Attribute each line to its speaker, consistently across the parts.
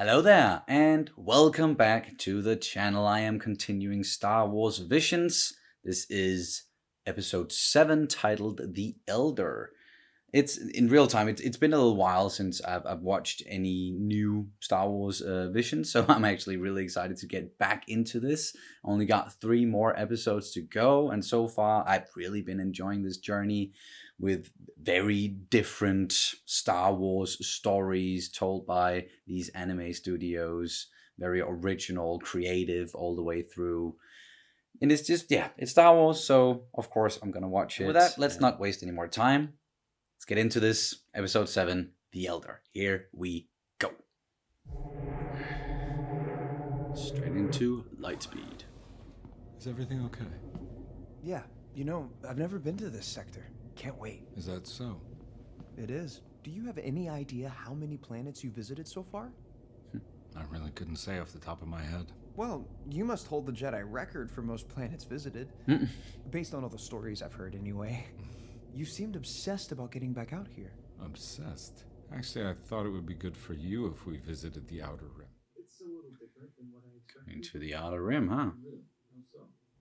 Speaker 1: Hello there, and welcome back to the channel. I am continuing Star Wars Visions. This is episode 7 titled The Elder. It's in real time. It's been a little while since I've watched any new Star Wars Visions, so I'm actually really excited to get back into this. Only got 3 more episodes to go, and so far I've really been enjoying this journey with very different Star Wars stories told by these anime studios. Very original, creative all the way through. And it's just, yeah, it's Star Wars, so of course I'm gonna watch it. With that, let's not waste any more time. Let's get into this. Episode 7, The Elder. Here we go. Straight into Lightspeed.
Speaker 2: Is everything okay?
Speaker 3: Yeah, I've never been to this sector. Can't wait.
Speaker 2: Is that so?
Speaker 3: It is. Do you have any idea how many planets you visited so far?
Speaker 2: I really couldn't say off the top of my head.
Speaker 3: Well, you must hold the Jedi record for most planets visited. Based on all the stories I've heard anyway. You seemed obsessed about getting back out here.
Speaker 2: Obsessed? Actually, I thought it would be good for you if we visited the Outer Rim.
Speaker 3: It's a little different than what I expected.
Speaker 1: Into the Outer Rim, huh?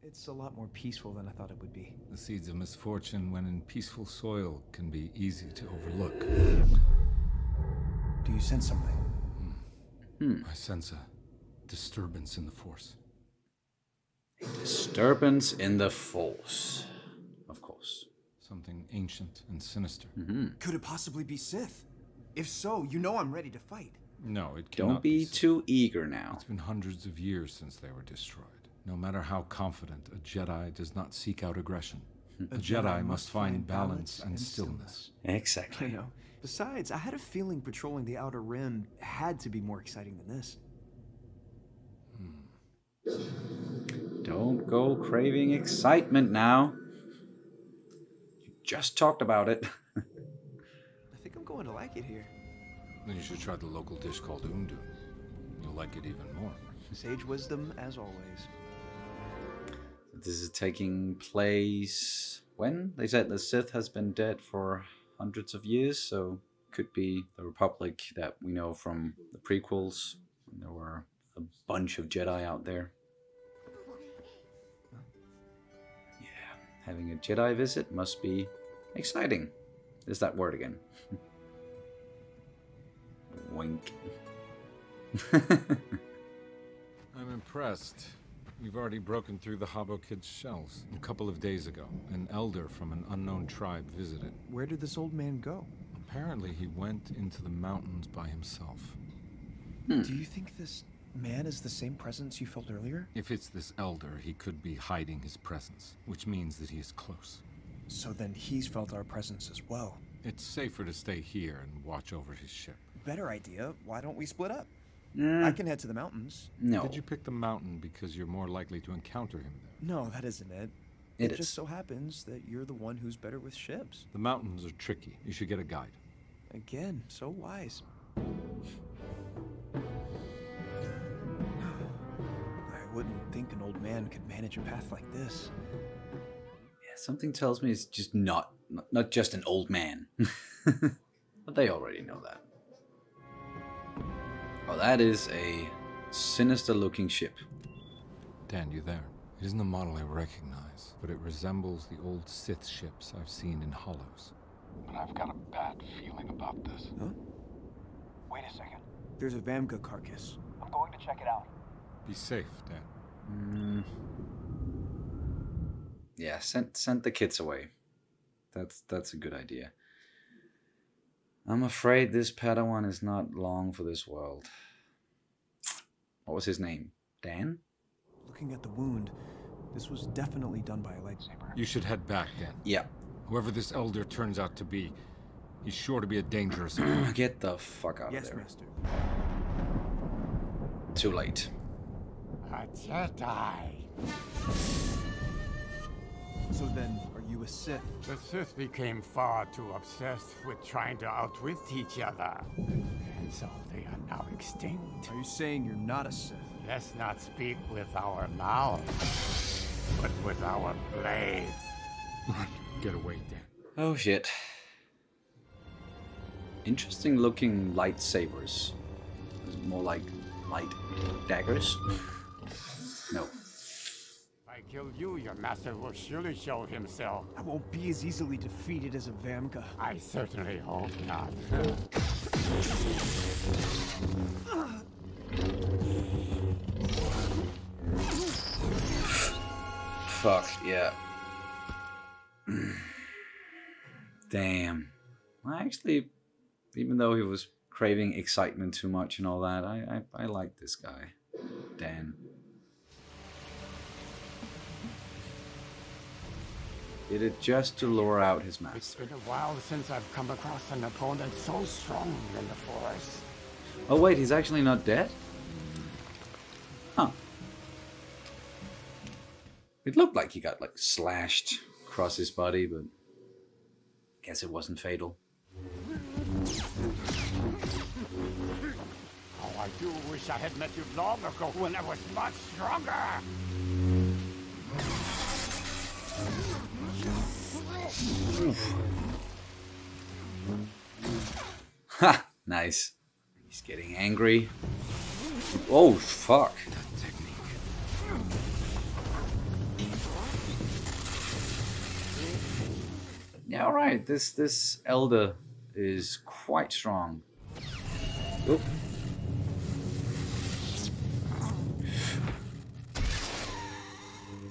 Speaker 3: It's a lot more peaceful than I thought it would be.
Speaker 2: The seeds of misfortune, when in peaceful soil, can be easy to overlook.
Speaker 3: Do you sense something?
Speaker 2: I sense a disturbance in the Force.
Speaker 1: Disturbance in the Force. Of course.
Speaker 2: Something ancient and sinister.
Speaker 3: Could it possibly be Sith? If so, I'm ready to fight.
Speaker 2: No, it cannot
Speaker 1: Don't be
Speaker 2: Sith.
Speaker 1: too eager now.
Speaker 2: It's been hundreds of years since they were destroyed. No matter how confident, a Jedi does not seek out aggression. A Jedi must find balance and stillness.
Speaker 1: Exactly.
Speaker 3: I know. Besides, I had a feeling patrolling the Outer Rim had to be more exciting than this.
Speaker 1: Don't go craving excitement now. You just talked about it.
Speaker 3: I think I'm going to like it here.
Speaker 2: Then you should try the local dish called Undun. You'll like it even more.
Speaker 3: Sage wisdom, as always.
Speaker 1: This is taking place when? They said the Sith has been dead for hundreds of years, so could be the Republic that we know from the prequels, when there were a bunch of Jedi out there. Yeah, having a Jedi visit must be exciting. There's that word again. Wink.
Speaker 2: I'm impressed. We've already broken through the Habbo kids' shells. A couple of days ago, an elder from an unknown tribe visited.
Speaker 3: Where did this old man go?
Speaker 2: Apparently, he went into the mountains by himself.
Speaker 3: Do you think this man is the same presence you felt earlier?
Speaker 2: If it's this elder, he could be hiding his presence, which means that he is close.
Speaker 3: So then he's felt our presence as well.
Speaker 2: It's safer to stay here and watch over his ship.
Speaker 3: Better idea. Why don't we split up? I can head to the mountains.
Speaker 1: No.
Speaker 2: Did you pick the mountain because you're more likely to encounter him there?
Speaker 3: No, that isn't it.
Speaker 1: It
Speaker 3: It just
Speaker 1: is.
Speaker 3: so happens that you're the one who's better with ships.
Speaker 2: The mountains are tricky. You should get a guide.
Speaker 3: Again, so wise. I wouldn't think an old man could manage a path like this.
Speaker 1: Yeah, something tells me it's just not just an old man. But they already know that. Oh, that is a sinister-looking ship.
Speaker 2: Dan, you there? It isn't a model I recognize, but it resembles the old Sith ships I've seen in Hollows. But I've got a bad feeling about this.
Speaker 3: Huh?
Speaker 4: Wait a second.
Speaker 3: There's a Vamga carcass.
Speaker 4: I'm going to check it out.
Speaker 2: Be safe, Dan.
Speaker 1: Yeah, send the kids away. That's a good idea. I'm afraid this Padawan is not long for this world. What was his name? Dan?
Speaker 3: Looking at the wound, this was definitely done by a lightsaber.
Speaker 2: You should head back, Dan.
Speaker 1: Yeah.
Speaker 2: Whoever this elder turns out to be, he's sure to be a dangerous man.
Speaker 1: Get the fuck out
Speaker 3: Yes,
Speaker 1: of there.
Speaker 3: Master.
Speaker 1: Too late.
Speaker 4: A Jedi.
Speaker 3: So then, are you a Sith?
Speaker 4: The Sith became far too obsessed with trying to outwit each other. And so they are now extinct.
Speaker 3: Are you saying you're not a Sith?
Speaker 4: Let's not speak with our mouths, but with our blades.
Speaker 2: Run. Get away, Dan.
Speaker 1: Oh shit. Interesting looking lightsabers. more like light daggers. No.
Speaker 4: If I kill you, your master will surely show himself.
Speaker 3: I won't be as easily defeated as a Vamka.
Speaker 4: I certainly hope not.
Speaker 1: Fuck, yeah. Damn. Actually, even though he was craving excitement too much and all that, I like this guy, Dan. Did it just to lure out his
Speaker 4: It's
Speaker 1: master.
Speaker 4: been a while since I've come across an opponent so strong in the Force.
Speaker 1: Oh wait, he's actually not dead? Huh. It looked like he got like slashed across his body, but guess it wasn't fatal.
Speaker 4: Oh, I do wish I had met you long ago when I was much stronger.
Speaker 1: Ha! Nice. He's getting angry. Oh, fuck. Yeah, alright. This elder is quite strong. Oop.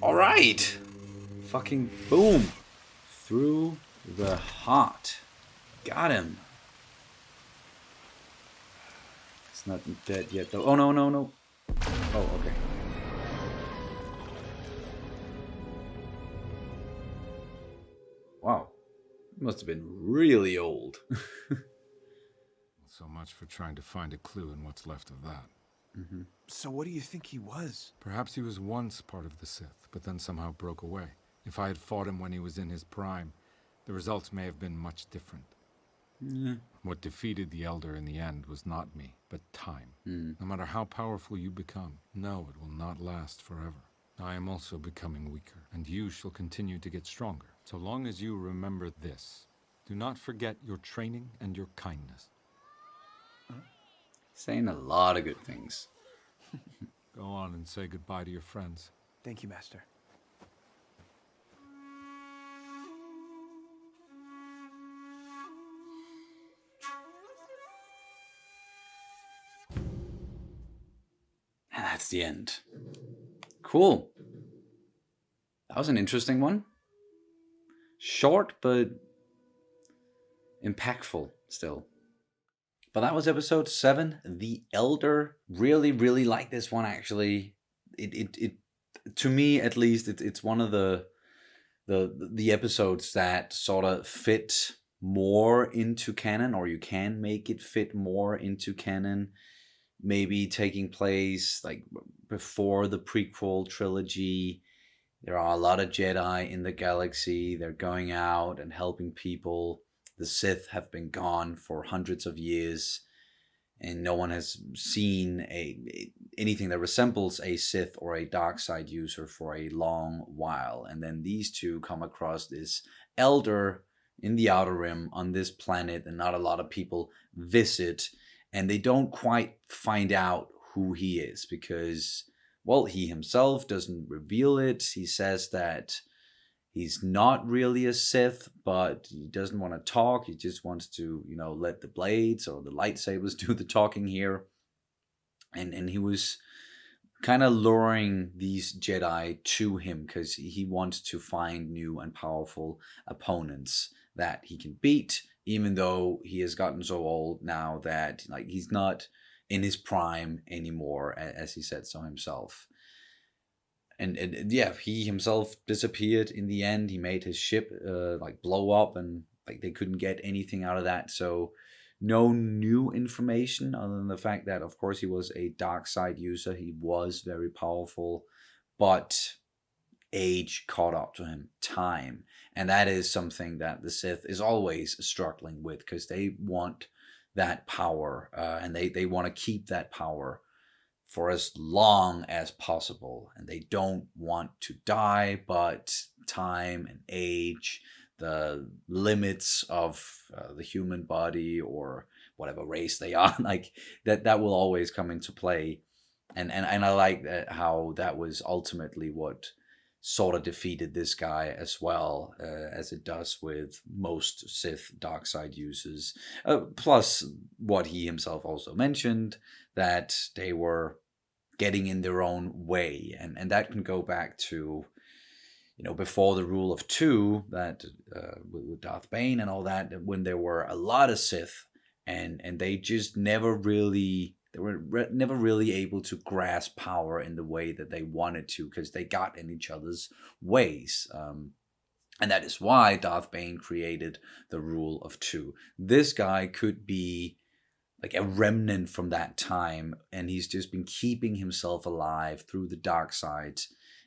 Speaker 1: Alright! Fucking boom! Through the heart. Got him. It's not dead yet though. Oh no, no, no. Oh, okay. Wow. Must have been really old.
Speaker 2: So much for trying to find a clue in what's left of that.
Speaker 3: So what do you think he was?
Speaker 2: Perhaps he was once part of the Sith, but then somehow broke away. If I had fought him when he was in his prime, the results may have been much different.
Speaker 1: Yeah.
Speaker 2: What defeated the Elder in the end was not me, but time. No matter how powerful you become, know it will not last forever. I am also becoming weaker, and you shall continue to get stronger. So long as you remember this, do not forget your training and your kindness.
Speaker 1: Saying a lot of good things.
Speaker 2: Go on and say goodbye to your friends.
Speaker 3: Thank you, Master.
Speaker 1: And that's the end. Cool. That was an interesting one. Short, but impactful still. But that was episode 7, The Elder. Really, really like this one actually. It to me at least, it's one of the episodes that sort of fit more into canon, or you can make it fit more into canon. Maybe taking place like before the prequel trilogy. There are a lot of Jedi in the galaxy. They're going out and helping people. The Sith have been gone for hundreds of years, and no one has seen anything that resembles a Sith or a dark side user for a long while. And then these two come across this elder in the Outer Rim on this planet, and not a lot of people visit, and they don't quite find out who he is because, well, he himself doesn't reveal it. He says that he's not really a Sith, but he doesn't want to talk. He just wants to, let the blades or the lightsabers do the talking here. And he was kind of luring these Jedi to him because he wants to find new and powerful opponents that he can beat, even though he has gotten so old now that he's not in his prime anymore, as he said so himself. And yeah, he himself disappeared in the end. He made his ship blow up, and they couldn't get anything out of that. So no new information other than the fact that, of course, he was a dark side user. He was very powerful, but age caught up to him, time. And that is something that the Sith is always struggling with, because they want that power, and they want to keep that power for as long as possible, and they don't want to die, but time and age, the limits of the human body or whatever race they are. Like that will always come into play, and I like that, how that was ultimately what sort of defeated this guy as well, as it does with most Sith dark side users. Plus, what he himself also mentioned, that they were getting in their own way, and that can go back to, before the rule of two, that with Darth Bane and all that, when there were a lot of Sith, and they just never really, they were never really able to grasp power in the way that they wanted to, because they got in each other's ways. And that is why Darth Bane created the rule of two. This guy could be like a remnant from that time, and he's just been keeping himself alive through the dark side.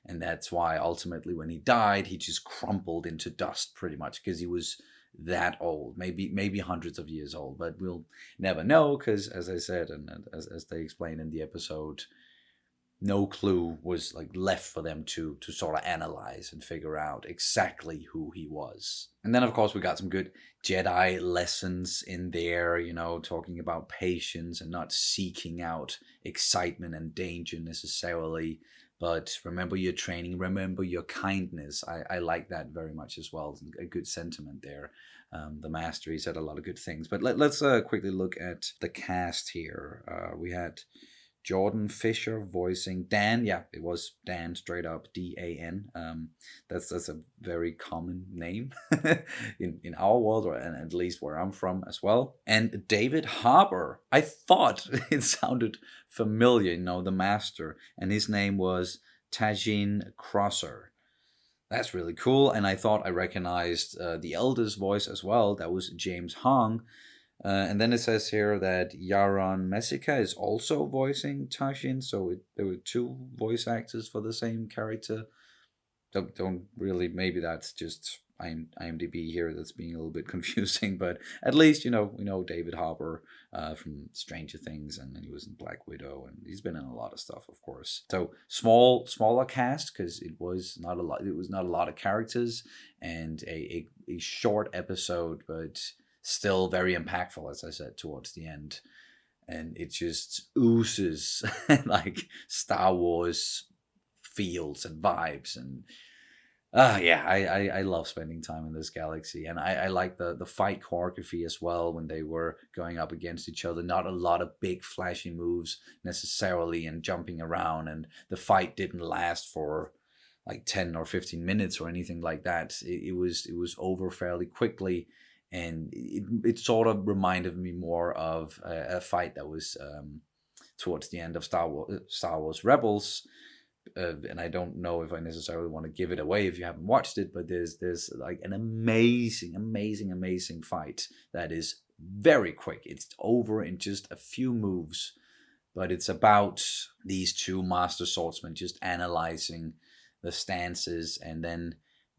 Speaker 1: And that's why ultimately when he died, he just crumpled into dust pretty much, because he was that old, maybe hundreds of years old, but we'll never know, because as I said, and as they explain in the episode, no clue was like left for them to sort of analyze and figure out exactly who he was. And then of course we got some good Jedi lessons in there, talking about patience and not seeking out excitement and danger necessarily, but remember your training, remember your kindness. I like that very much as well. A good sentiment there. The master, he said a lot of good things. But let's quickly look at the cast here. We had Jordan Fisher voicing Dan. Yeah, it was Dan, straight up, Dan. That's a very common name in our world, and at least where I'm from as well. And David Harbour, I thought it sounded familiar, the master, and his name was Tajin Crosser. That's really cool, and I thought I recognized the Elder's voice as well. That was James Hong. And then it says here that Yaron Messica is also voicing Tashin, so there were two voice actors for the same character. Don't really, maybe that's just IMDb here that's being a little bit confusing, but at least, we know David Harbour from Stranger Things, and he was in Black Widow, and he's been in a lot of stuff, of course. So smaller cast, because it was not a lot of characters, and a short episode, but still very impactful, as I said, towards the end. And it just oozes like Star Wars feels and vibes. And I love spending time in this galaxy. And I like the fight choreography as well, when they were going up against each other. Not a lot of big flashy moves necessarily and jumping around. And the fight didn't last for like 10 or 15 minutes or anything like that. It was over fairly quickly. And it sort of reminded me more of a fight that was towards the end of Star Wars Rebels. And I don't know if I necessarily want to give it away if you haven't watched it, but there's like an amazing fight that is very quick. It's over in just a few moves, but it's about these two master swordsmen just analyzing the stances and then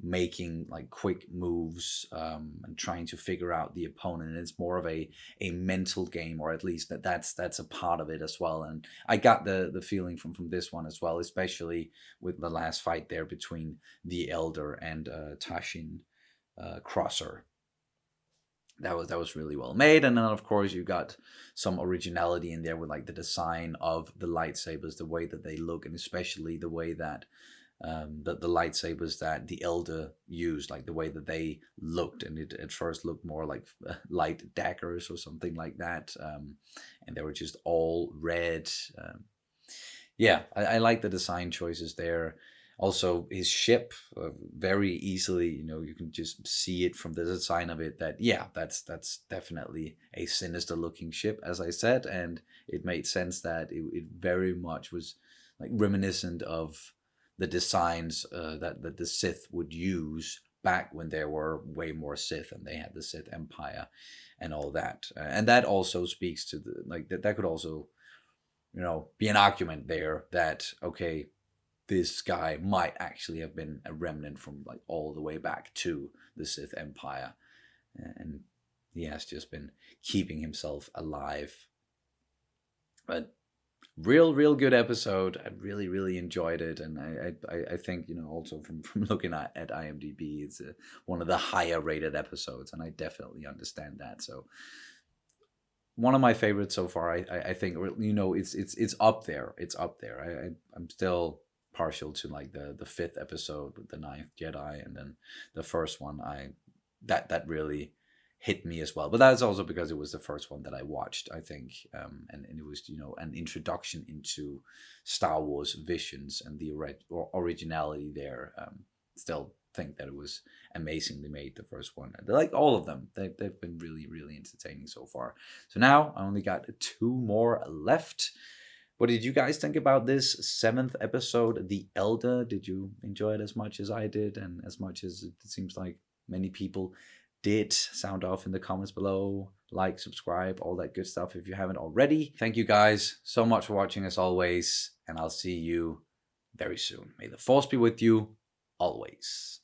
Speaker 1: making like quick moves, and trying to figure out the opponent. And it's more of a mental game, or at least that's a part of it as well. And I got the feeling from this one as well, especially with the last fight there between the Elder and Tashin Crosser. That was really well made. And then of course you got some originality in there with like the design of the lightsabers, the way that they look, and especially the way that the lightsabers that the Elder used, like the way that they looked, and it at first looked more like light daggers or something like that, and they were just all red. I like the design choices there. Also, his ship, very easily, you can just see it from the design of it that, that's definitely a sinister looking ship, as I said, and it made sense that it very much was like reminiscent of the designs that the Sith would use back when there were way more Sith and they had the Sith Empire and all that. And that also speaks to that could also, be an argument there that, okay, this guy might actually have been a remnant from like all the way back to the Sith Empire. And he has just been keeping himself alive. But real good episode. I really enjoyed it, and I think also from looking at IMDb, it's one of the higher rated episodes, and I definitely understand that. So one of my favorites so far. I think, you know, it's up there. It's up there. I'm still partial to like the fifth episode with the ninth Jedi, and then the first one. That really hit me as well. But that's also because it was the first one that I watched, I think, and it was, you know, an introduction into Star Wars visions and the originality there. Still think that it was amazingly made, the first one. Like all of them, they've been really, really entertaining so far. So now I only got 2 more left. What did you guys think about this 7th episode, The Elder? Did you enjoy it as much as I did, and as much as it seems like many people did? Sound off in the comments below. Like, subscribe, all that good stuff if you haven't already. Thank you guys so much for watching as always, and I'll see you very soon. May the Force be with you always.